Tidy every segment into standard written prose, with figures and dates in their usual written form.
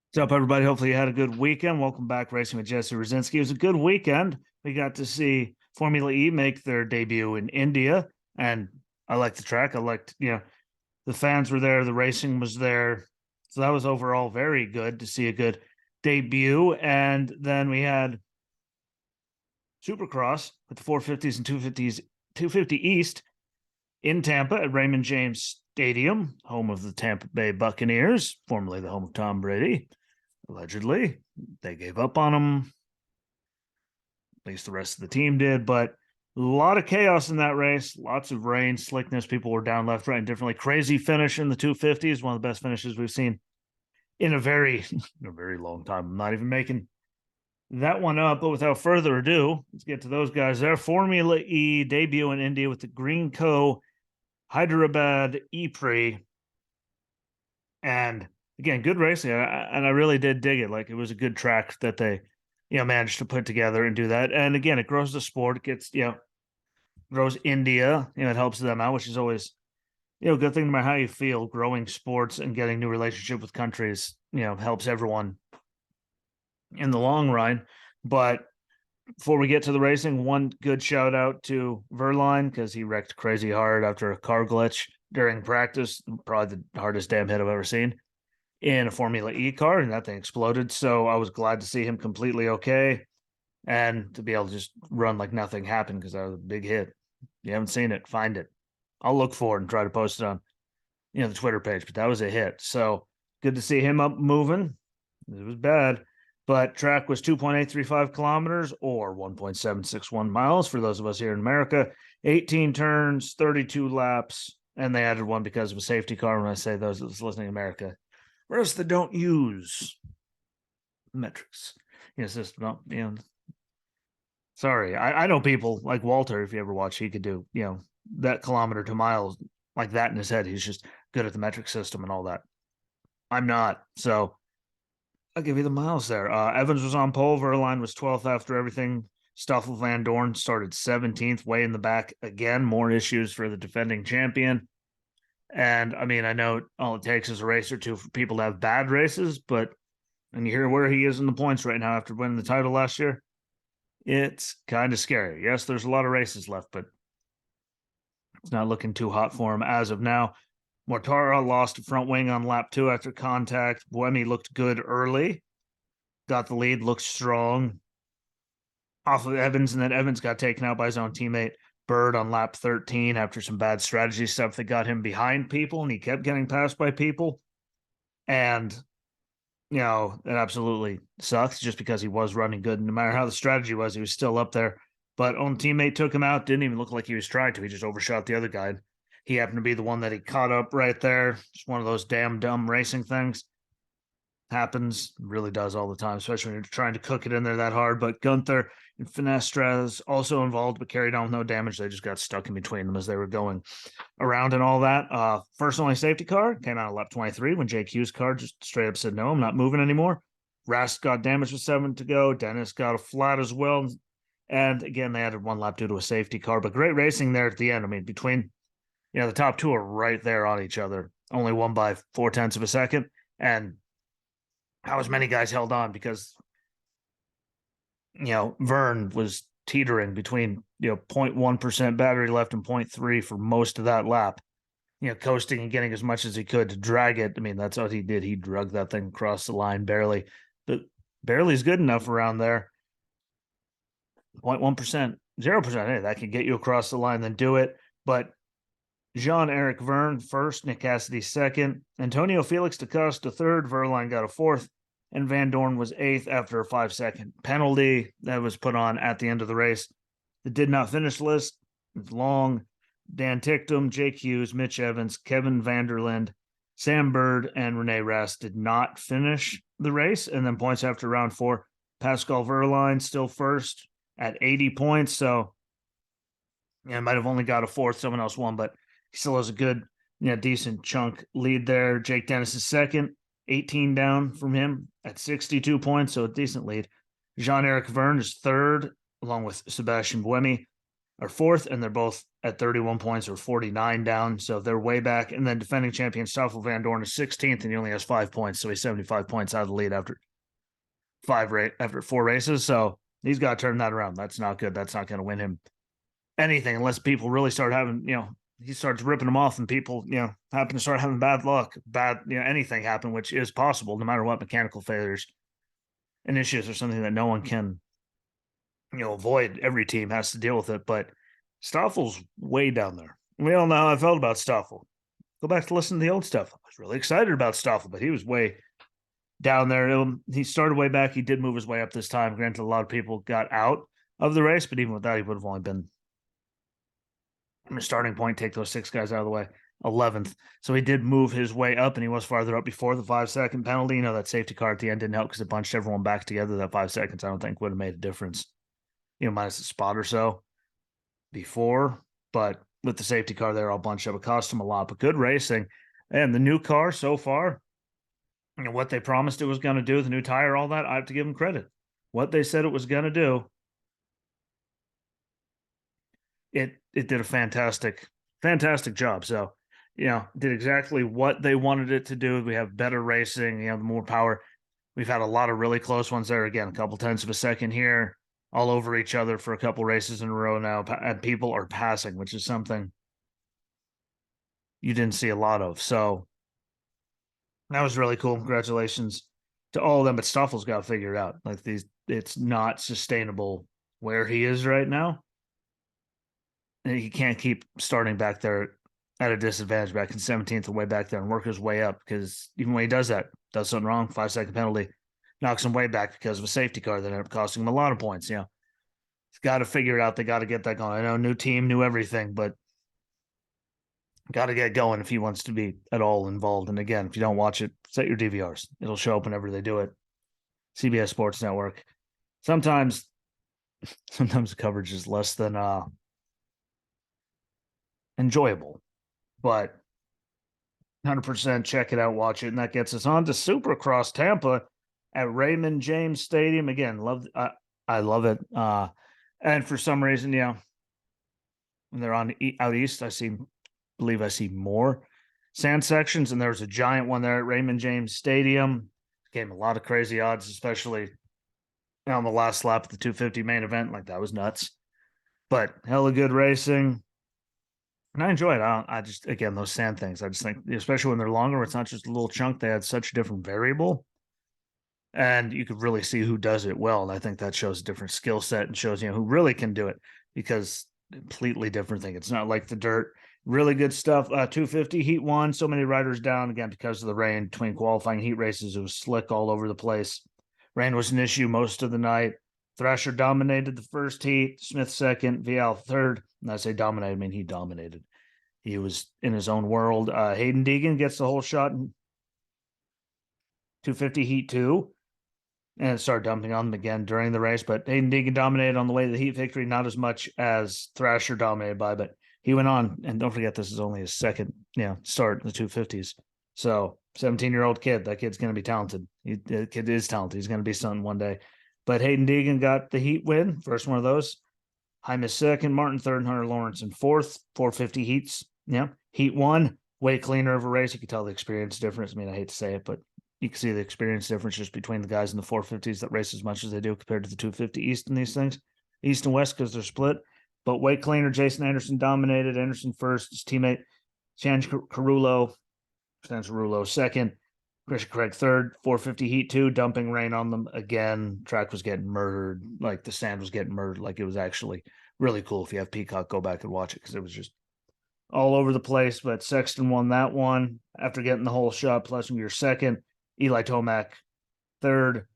What's up, everybody? Hopefully, you had a good weekend. Welcome back, Racing with Jesse Rosinski. It was a good weekend. We got to see Formula E make their debut in India, and I liked the track. I liked, the fans were there, the racing was there. So that was overall very good to see a good debut. And then we had Supercross with the 450s and 250s, 250 East in Tampa at Raymond James Stadium, home of the Tampa Bay Buccaneers, formerly the home of Tom Brady. Allegedly, they gave up on him. At least the rest of the team did, but a lot of chaos in that race. Lots of rain, slickness. People were down left, right, and differently. Crazy finish in the 250s. One of the best finishes we've seen in a very, a very long time. I'm not even making that one up. But without further ado, let's get to those guys. Their Formula E debut in India with the Greenko Hyderabad E-Prix. And again, good racing. And I really did dig it. Like, it was a good track that they, managed to put together and do that. And again, it grows the sport. It gets, grows India. It helps them out, which is always, good thing no matter how you feel. Growing sports and getting new relationship with countries, helps everyone in the long run. But before we get to the racing, one good shout out to Verline because he wrecked crazy hard after a car glitch during practice. Probably the hardest damn hit I've ever seen in a Formula E car, and that thing exploded. So I was glad to see him completely okay and to be able to just run like nothing happened because that was a big hit. If you haven't seen it, find it. I'll look for it and try to post it on, the Twitter page, but that was a hit. So good to see him up moving. It was bad, but track was 2.835 kilometers or 1.761 miles for those of us here in America. 18 turns, 32 laps, and they added one because of a safety car. When I say those that's listening in America, rest that don't use metrics. System. Sorry, I know people like Walter. If you ever watch, he could do that kilometer to miles like that in his head. He's just good at the metric system and all that. I'm not, so I'll give you the miles there. Evans was on pole. Verline was 12th after everything. Stoffel Van Dorn started 17th, way in the back again. More issues for the defending champion. And I mean, I know all it takes is a race or two for people to have bad races, but and you hear where he is in the points right now after winning the title last year, it's kind of scary. Yes, there's a lot of races left, but it's not looking too hot for him as of now. Mortara lost front wing on lap 2 after contact. Buemi looked good early, got the lead, looked strong off of Evans, and then Evans got taken out by his own teammate Bird on lap 13 after some bad strategy stuff that got him behind people, and he kept getting passed by people. And, it absolutely sucks just because he was running good. No matter how the strategy was, he was still up there. But own teammate took him out. Didn't even look like he was trying to. He just overshot the other guy. He happened to be the one that he caught up right there. Just one of those damn dumb racing things. Happens, really does all the time, especially when you're trying to cook it in there that hard. But Gunther and Finestras also involved, but carried on with no damage. They just got stuck in between them as they were going around and all that. First only safety car came out of lap 23 when JQ's car just straight up said, no, I'm not moving anymore. Rast got damaged with 7 to go. Dennis got a flat as well. And again, they added one lap due to a safety car, but great racing there at the end. I mean, between, the top two are right there on each other, only one by 0.4 of a second. And how as many guys held on because, Vern was teetering between, 0.1% battery left and 0.3 for most of that lap, coasting and getting as much as he could to drag it. I mean, that's what he did. He drugged that thing across the line barely, but barely is good enough around there. 0.1%, 0%. Hey, that can get you across the line, then do it. But Jean-Eric Verne first, Nick Cassidy second, Antonio Felix DaCosta third, Verline got a fourth, and Van Dorn was eighth after a 5-second penalty that was put on at the end of the race. The did not finish list is long. Dan Ticktum, Jake Hughes, Mitch Evans, Kevin Vanderland, Sam Bird, and Rene Rast did not finish the race. And then points after round 4, Pascal Verline still first at 80 points. So, might have only got a fourth. Someone else won, but he still has a good, decent chunk lead there. Jake Dennis is second, 18 down from him at 62 points, so a decent lead. Jean-Eric Verne is third, along with Sebastian Buemi. are fourth, and they're both at 31 points or 49 down. So they're way back. And then defending champion Stoffel Van Dorn is 16th, and he only has 5 points. So he's 75 points out of the lead after four races. So he's got to turn that around. That's not good. That's not going to win him anything unless people really start having, he starts ripping them off and people, happen to start having bad luck, anything happen, which is possible no matter what, mechanical failures and issues are something that no one can, avoid. Every team has to deal with it, but Stoffel's way down there. We all know how I felt about Stoffel. Go back to listen to the old stuff. I was really excited about Stoffel, but he was way down there. He started way back. He did move his way up this time. Granted, a lot of people got out of the race, but even with that, he would have only been starting point. Take those 6 guys out of the way, 11th. So he did move his way up, and he was farther up before the 5-second penalty. That safety car at the end didn't help because it bunched everyone back together. That 5 seconds, I don't think, would have made a difference. Minus a spot or so before, but with the safety car there, all bunched up. It cost him a lot, but good racing. And the new car so far, what they promised it was going to do, the new tire, all that, I have to give them credit. What they said it was going to do, it did a fantastic job. So, did exactly what they wanted it to do. We have better racing, the more power. We've had a lot of really close ones there. Again, a couple tenths of a second here, all over each other for a couple races in a row now, and people are passing, which is something you didn't see a lot of. So that was really cool. Congratulations to all of them, but Stoffel's got to figure it out. Like it's not sustainable where he is right now. And he can't keep starting back there at a disadvantage back in 17th and way back there and work his way up, because even when he does that, does something wrong, 5-second penalty, knocks him way back because of a safety car that ended up costing him a lot of points. He's got to figure it out. They got to get that going. I know, new team, new everything, but got to get going if he wants to be at all involved. And again, if you don't watch it, set your DVRs. It'll show up whenever they do it. CBS Sports Network. Sometimes the coverage is less than enjoyable, but 100% check it out, watch it. And that gets us on to Supercross Tampa at Raymond James Stadium. Again, I love it. And for some reason, when they're on out east, I believe I see more sand sections, and there was a giant one there at Raymond James Stadium. Gave a lot of crazy odds, especially on the last lap of the 250 main event. Like, that was nuts, but hella good racing. And I enjoy it. I just, again, those sand things, I just think, especially when they're longer, it's not just a little chunk. They had such a different variable, and you could really see who does it well. And I think that shows a different skill set and shows, who really can do it, because completely different thing. It's not like the dirt. Really good stuff. 250 heat 1. So many riders down again because of the rain between qualifying heat races. It was slick all over the place. Rain was an issue most of the night. Thrasher dominated the first heat. Smith second. Vial third. And I say dominated, I mean he dominated. He was in his own world. Hayden Deegan gets the whole shot in 250 heat 2. And it started dumping on them again during the race. But Hayden Deegan dominated on the way to the heat victory, not as much as Thrasher dominated by, but he went on. And don't forget, this is only his second start in the 250s. So 17-year-old kid, that kid's going to be talented. The kid is talented. He's going to be something one day. But Hayden Deegan got the heat win, first one of those. Jaime second, Martin third, and Hunter Lawrence in fourth. 450 heats. Heat 1, way cleaner of a race. You could tell the experience difference. I mean, I hate to say it, but you can see the experience difference just between the guys in the 450s that race as much as they do compared to the 250 East in these things. East and West, because they're split. But way cleaner. Jason Anderson dominated. Anderson first. His teammate, Shan Carullo second. Christian Craig third. 450 heat 2, dumping rain on them again. Track was getting murdered. Like, the sand was getting murdered. Like, it was actually really cool. If you have Peacock, go back and watch it, because it was just all over the place. But Sexton won that one after getting the whole shot. Plessinger second. Eli Tomac third.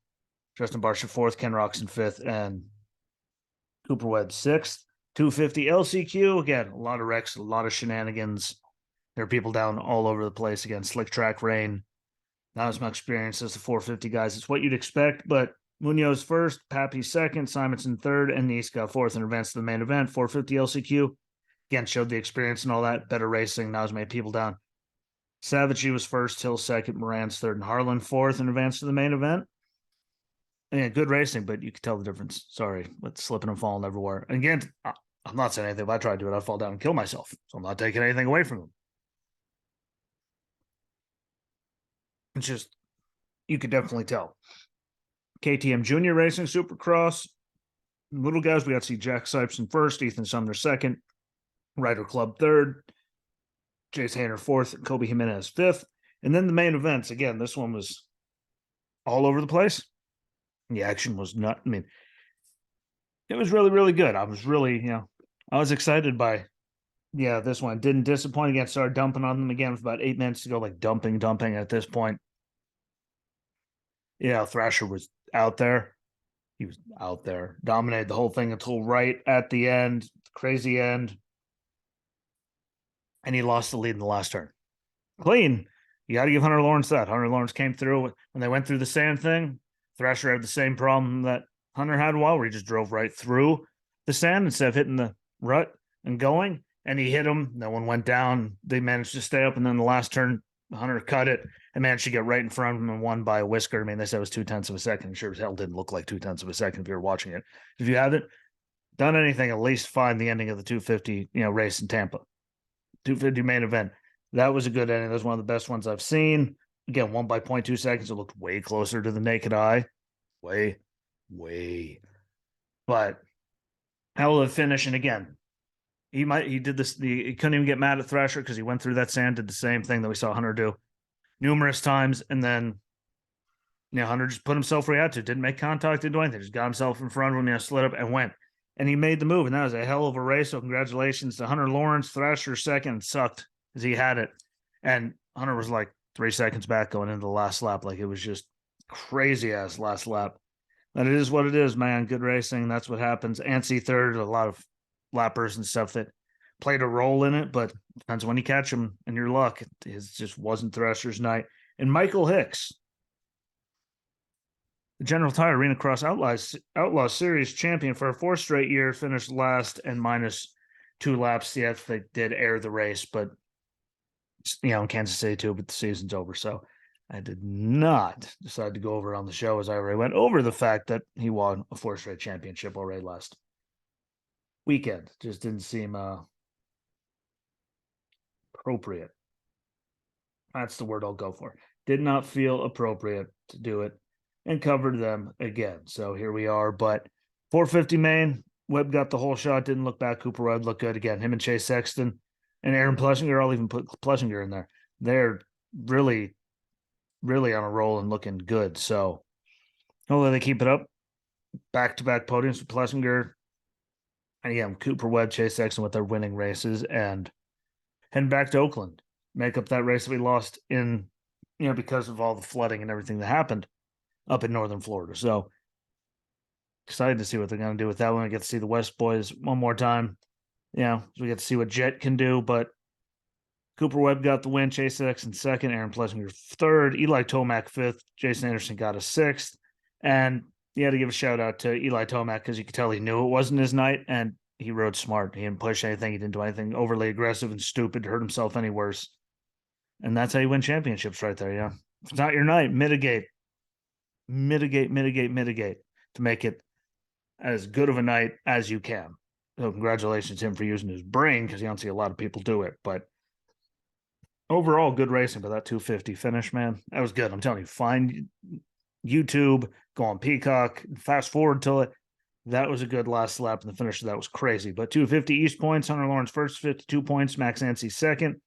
Justin Barsha fourth. Ken Roxon fifth. And Cooper Webb sixth. 250 LCQ. Again, a lot of wrecks, a lot of shenanigans. There are people down all over the place. Again, slick track rain. Not as much experience as the 450 guys. It's what you'd expect, but Munoz first, Pappy second, Simonson third, and Niska fourth in advance to the main event. 450 LCQ. Again, showed the experience and all that. Better racing, not as many people down. Savage was first, Hill second, Moran's third, and Harlan fourth in advance to the main event. And yeah, good racing, but you could tell the difference. Sorry, with slipping and falling everywhere. And again, I'm not saying anything. If I tried to do it, I'd fall down and kill myself. So I'm not taking anything away from him. It's just, you could definitely tell. KTM Junior Racing Supercross. Little guys, we got to see Jack Sipes in first, Ethan Sumner second, Ryder Club third, Chase Hayner fourth, and Kobe Jimenez fifth. And then the main events. Again, this one was all over the place. The action was not, I mean, it was really, really good. I was really, I was excited by, this one. Didn't disappoint again. Started dumping on them again with about 8 minutes to go, like dumping at this point. Yeah, Thrasher was out there. He was out there, dominated the whole thing until right at the end, crazy end. And he lost the lead in the last turn. Clean. You got to give Hunter Lawrence that. Hunter Lawrence came through when they went through the sand thing. Thrasher had the same problem that Hunter had where he just drove right through the sand instead of hitting the rut and going. And he hit him. No one went down. They managed to stay up. And then the last turn, Hunter cut it and managed to get right in front of him and won by a whisker. I mean, they said it was 0.2 of a second. Sure as hell didn't look like 0.2 of a second if you were watching it. If you haven't done anything, at least find the ending of the 250, race in Tampa. 250 main event. That was a good ending. That was one of the best ones I've seen. Again, won by 0.2 seconds. It looked way closer to the naked eye. Way. But how will it finish? And again, he did this. He couldn't even get mad at Thrasher because he went through that sand, did the same thing that we saw Hunter do numerous times. And then, Hunter just put himself where he had to. Didn't make contact, didn't do anything. Just got himself in front of him, slid up and went. And he made the move. And that was a hell of a race. So congratulations to Hunter Lawrence. Thrasher second sucked because he had it. And Hunter was like 3 seconds back going into the last lap. Like it was just crazy ass last lap. But it is what it is, man. Good racing. That's what happens. Antsy third, a lot of lappers and stuff that played a role in it, but depends when you catch them and your luck. It just wasn't Thrasher's night. And Michael Hicks, the General Tire Arena Cross Outlaw Series champion for a 4th straight year, finished last and -2 laps. Yes, they did air the race, but in Kansas City too, but the season's over. So I did not decide to go over on the show, as I already went over the fact that he won a 4th straight championship already last weekend. Just didn't seem appropriate. That's the word I'll go for. Did not feel appropriate to do it and covered them again. So here we are. But 450 main, Webb got the whole shot, didn't look back. Cooper Webb looked good again. Him and Chase Sexton and Aaron Plessinger, I'll even put Plessinger in there. They're really, really on a roll and looking good. So hopefully they keep it up. Back-to-back podiums with Plessinger. And again, Cooper Webb, Chase Sexton with their winning races and heading back to Oakland. Make up that race that we lost in, because of all the flooding and everything that happened up in northern Florida. So excited to see what they're going to do with that one. I get to see the West boys one more time. So we get to see what Jet can do, but Cooper Webb got the win, Chase Sexton second, Aaron Plessinger third, Eli Tomac fifth, Jason Anderson got a 6th. And you had to give a shout out to Eli Tomac because you could tell he knew it wasn't his night and he rode smart. He didn't push anything. He didn't do anything overly aggressive and stupid to hurt himself any worse. And that's how you win championships right there. If it's not your night, mitigate to make it as good of a night as you can. So congratulations to him for using his brain because you don't see a lot of people do it. But overall, good racing. But that 250 finish, man, that was good. I'm telling you, find YouTube, go on Peacock, fast forward till it. That was a good last lap, and the finish of that was crazy. But 250 East points, Hunter Lawrence first, 52 points, Max Ansey second,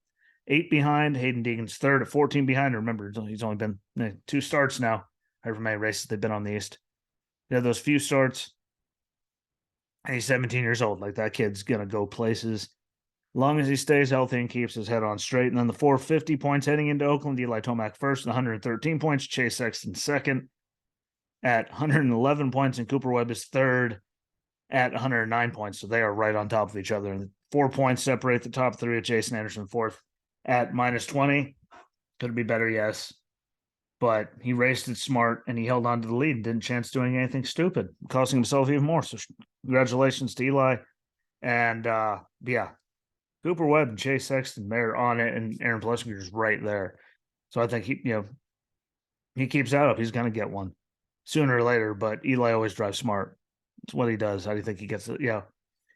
8 behind, Hayden Deegan's third at 14 behind. Remember, he's only been 2 starts now, however many races they've been on the East. He had those few starts, and he's 17 years old. Like, that kid's going to go places as long as he stays healthy and keeps his head on straight. And then the 450 points heading into Oakland, Eli Tomac first, 113 points, Chase Sexton second at 111 points, and Cooper Webb is third at 109 points. So they are right on top of each other. And 4 points separate the top 3 at Jason Anderson fourth at -20. Could it be better? Yes. But he raced it smart and he held on to the lead and didn't chance doing anything stupid, costing himself even more. So congratulations to Eli. And Cooper Webb and Chase Sexton, they're on it, and Aaron Plessinger is right there. So I think he keeps that up. He's going to get one sooner or later, but Eli always drives smart. It's what he does. How do you think he gets it? Yeah.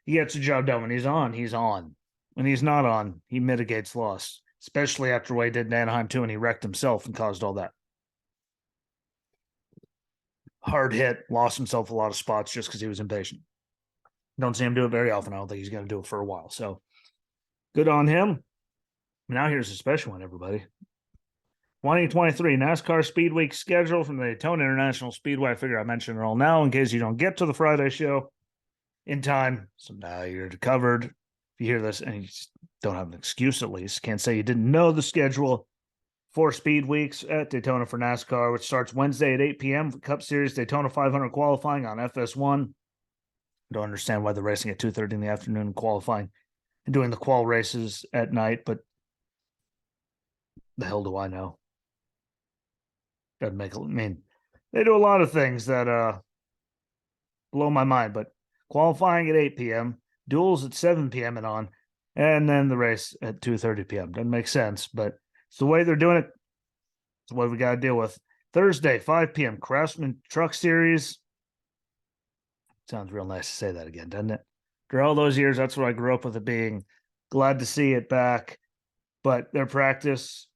He gets the job done. When he's on, he's on. When he's not on, he mitigates loss, especially after what he did in Anaheim too, and he wrecked himself and caused all that. Hard hit, lost himself a lot of spots just because he was impatient. Don't see him do it very often. I don't think he's going to do it for a while. So good on him. Now here's a special one, everybody. 2023 NASCAR Speedweek schedule from the Daytona International Speedway. I figure I mention it all now in case you don't get to the Friday show in time. So now you're covered. If you hear this and you don't have an excuse, at least can't say you didn't know the schedule for Speed Weeks at Daytona for NASCAR, which starts Wednesday at 8 p.m. for Cup Series Daytona 500 qualifying on FS1. Don't understand why they're racing at 2:30 in the afternoon and qualifying and doing the qual races at night, but the hell do I know? Doesn't make I mean, they do a lot of things that blow my mind, but qualifying at 8 p.m., duels at 7 p.m. and on, and then the race at 2:30 p.m. Doesn't make sense, but it's the way they're doing it. It's what we got to deal with. Thursday, 5 p.m., Craftsman Truck Series. Sounds real nice to say that again, doesn't it? For all those years, that's what I grew up with it being. Glad to see it back. But their practice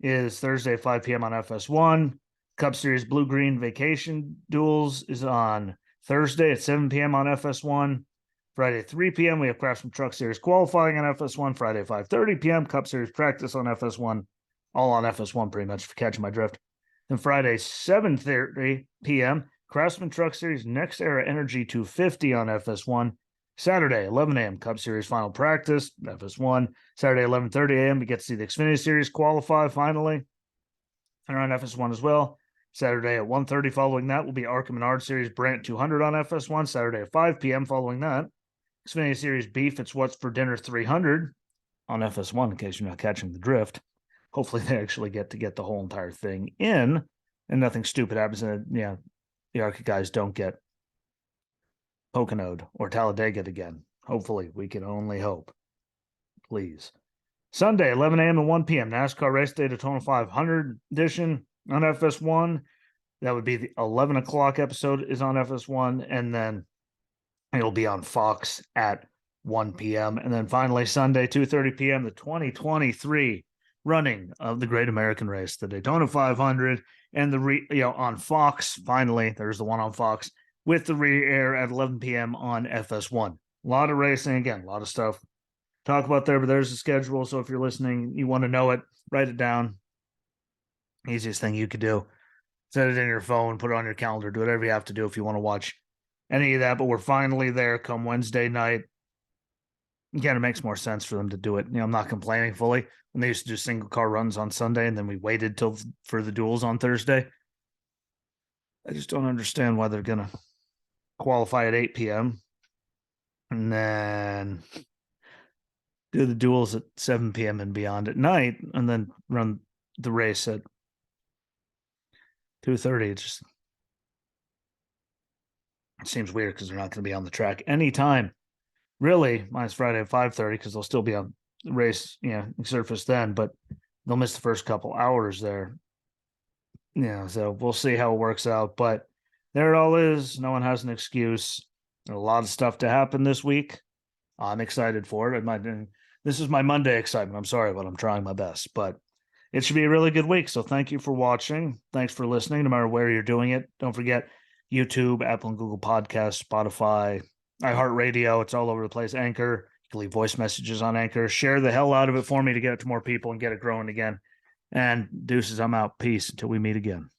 is Thursday, 5 p.m. on FS1. Cup Series Blue Green Vacation Duels is on Thursday at 7 p.m. on FS1. Friday, 3 p.m., we have Craftsman Truck Series qualifying on FS1. Friday, 5:30 p.m., Cup Series practice on FS1. All on FS1, pretty much, for catching my drift. Then Friday, 7:30 p.m., Craftsman Truck Series Next Era Energy 250 on FS1. Saturday, 11 a.m., Cup Series final practice, FS1. Saturday, 11:30 a.m., we get to see the Xfinity Series qualify finally. And on FS1 as well. Saturday at 1:30 following that will be Arkham and Ard Series Brant 200 on FS1. Saturday at 5 p.m. following that. Xfinity Series Beef, it's What's for Dinner 300 on FS1, in case you're not catching the drift. Hopefully they actually get the whole entire thing in, and nothing stupid happens. And the Arca guys don't get Poconoed or Talladega again. Hopefully, we can only hope. Please. Sunday, 11 a.m. and 1 p.m., NASCAR Race Day Daytona 500 edition on FS1. That would be the 11 o'clock episode is on FS1, and then it'll be on Fox at 1 p.m. And then finally, Sunday, 2:30 p.m., the 2023 running of the Great American Race, the Daytona 500, and on Fox. Finally, there's the one on Fox with the re-air at 11 p.m. on FS1. A lot of racing, again, a lot of stuff to talk about there, but there's the schedule. So if you're listening, you want to know it, write it down. Easiest thing you could do. Set it in your phone, put it on your calendar, do whatever you have to do if you want to watch any of that. But we're finally there come Wednesday night. Again, it makes more sense for them to do it. I'm not complaining fully. When they used to do single car runs on Sunday and then we waited for the duels on Thursday, I just don't understand why they're going to qualify at 8 p.m. and then do the duels at 7 p.m. and beyond at night and then run the race at 2:30. It just seems weird because they're not going to be on the track anytime. Really, minus Friday at 5:30 because they'll still be on the race, surface then, but they'll miss the first couple hours there. So we'll see how it works out. But there it all is. No one has an excuse. There's a lot of stuff to happen this week. I'm excited for it. This is my Monday excitement. I'm sorry, but I'm trying my best. But it should be a really good week. So thank you for watching. Thanks for listening, no matter where you're doing it. Don't forget YouTube, Apple and Google Podcasts, Spotify, iHeartRadio. It's all over the place. Anchor. You can leave voice messages on Anchor. Share the hell out of it for me to get it to more people and get it growing again. And deuces, I'm out. Peace until we meet again.